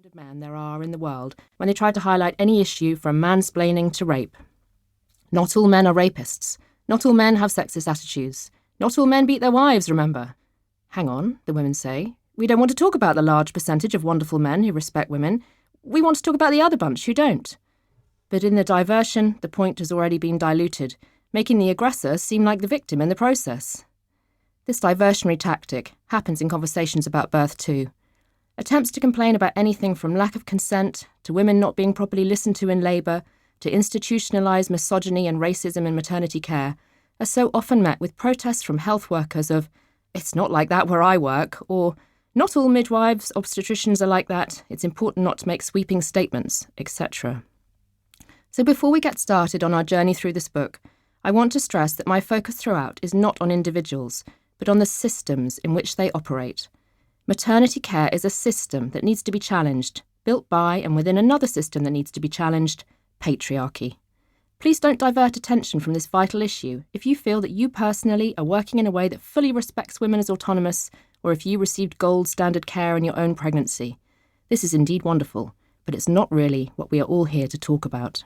misguided men there are in the world when they try to highlight any issue from mansplaining to rape. Not all men are rapists. Not all men have sexist attitudes. Not all men beat their wives, remember. Hang on, the women say. We don't want to talk about the large percentage of wonderful men who respect women. We want to talk about the other bunch who don't. But in the diversion, the point has already been diluted, making the aggressor seem like the victim in the process. This diversionary tactic happens in conversations about birth too. Attempts to complain about anything from lack of consent to women not being properly listened to in labour to institutionalised misogyny and racism in maternity care are so often met with protests from health workers of, "It's not like that where I work," or "Not all midwives, obstetricians are like that, it's important not to make sweeping statements," etc. So before we get started on our journey through this book, I want to stress that my focus throughout is not on individuals, but on the systems in which they operate. Maternity care is a system that needs to be challenged, built by and within another system that needs to be challenged, patriarchy. Please don't divert attention from this vital issue if you feel that you personally are working in a way that fully respects women as autonomous, or if you received gold standard care in your own pregnancy. This is indeed wonderful, but it's not really what we are all here to talk about.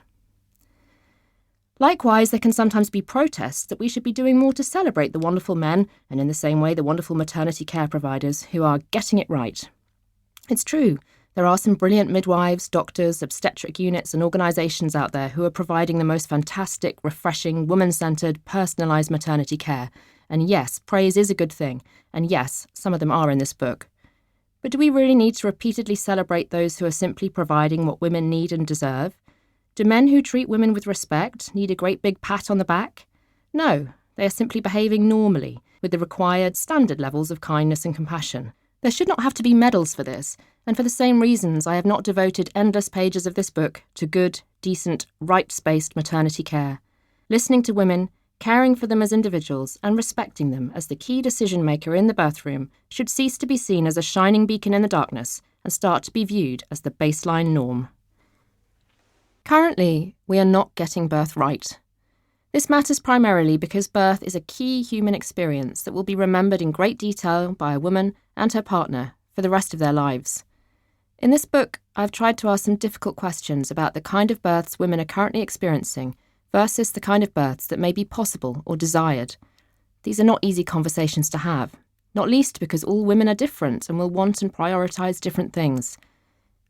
Likewise, there can sometimes be protests that we should be doing more to celebrate the wonderful men, and in the same way the wonderful maternity care providers who are getting it right. It's true, there are some brilliant midwives, doctors, obstetric units and organisations out there who are providing the most fantastic, refreshing, woman-centred, personalised maternity care. And yes, praise is a good thing, and yes, some of them are in this book. But do we really need to repeatedly celebrate those who are simply providing what women need and deserve? Do men who treat women with respect need a great big pat on the back? No, they are simply behaving normally, with the required standard levels of kindness and compassion. There should not have to be medals for this, and for the same reasons I have not devoted endless pages of this book to good, decent, rights-based maternity care. Listening to women, caring for them as individuals, and respecting them as the key decision-maker in the birth room should cease to be seen as a shining beacon in the darkness and start to be viewed as the baseline norm. Currently, we are not getting birth right. This matters primarily because birth is a key human experience that will be remembered in great detail by a woman and her partner for the rest of their lives. In this book, I've tried to ask some difficult questions about the kind of births women are currently experiencing versus the kind of births that may be possible or desired. These are not easy conversations to have, not least because all women are different and will want and prioritise different things.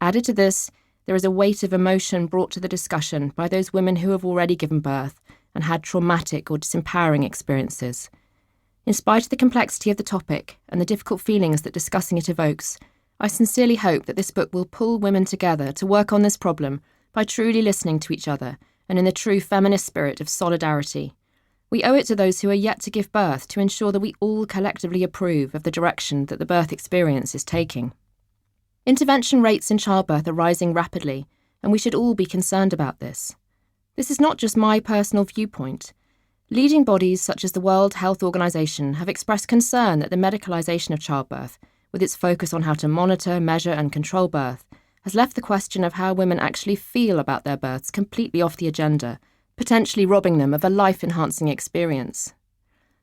Added to this, there is a weight of emotion brought to the discussion by those women who have already given birth and had traumatic or disempowering experiences. In spite of the complexity of the topic and the difficult feelings that discussing it evokes, I sincerely hope that this book will pull women together to work on this problem by truly listening to each other and in the true feminist spirit of solidarity. We owe it to those who are yet to give birth to ensure that we all collectively approve of the direction that the birth experience is taking. Intervention rates in childbirth are rising rapidly, and we should all be concerned about this. This is not just my personal viewpoint. Leading bodies such as the World Health Organization have expressed concern that the medicalisation of childbirth, with its focus on how to monitor, measure and control birth, has left the question of how women actually feel about their births completely off the agenda, potentially robbing them of a life-enhancing experience.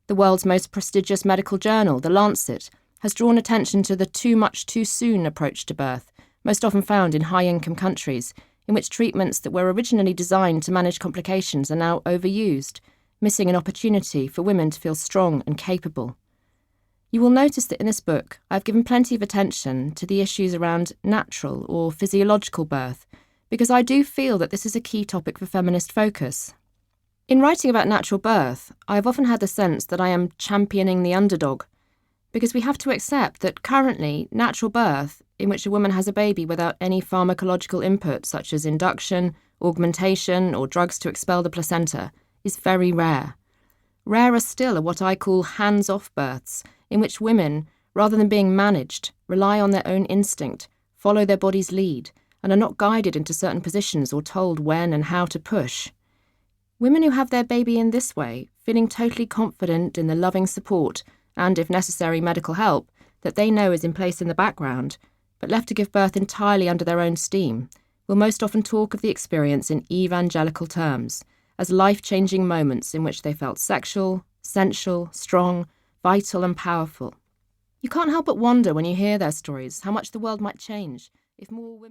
The world's most prestigious medical journal, The Lancet, has drawn attention to the too much too soon approach to birth, most often found in high-income countries, in which treatments that were originally designed to manage complications are now overused, missing an opportunity for women to feel strong and capable. You will notice that in this book, I've given plenty of attention to the issues around natural or physiological birth, because I do feel that this is a key topic for feminist focus. In writing about natural birth, I have often had the sense that I am championing the underdog, because we have to accept that currently natural birth, in which a woman has a baby without any pharmacological input such as induction, augmentation or drugs to expel the placenta, is very rare. Rarer still are what I call hands-off births, in which women, rather than being managed, rely on their own instinct, follow their body's lead, and are not guided into certain positions or told when and how to push. Women who have their baby in this way, feeling totally confident in the loving support and, if necessary, medical help that they know is in place in the background, but left to give birth entirely under their own steam, will most often talk of the experience in evangelical terms, as life-changing moments in which they felt sexual, sensual, strong, vital and powerful. You can't help but wonder when you hear their stories how much the world might change if more women...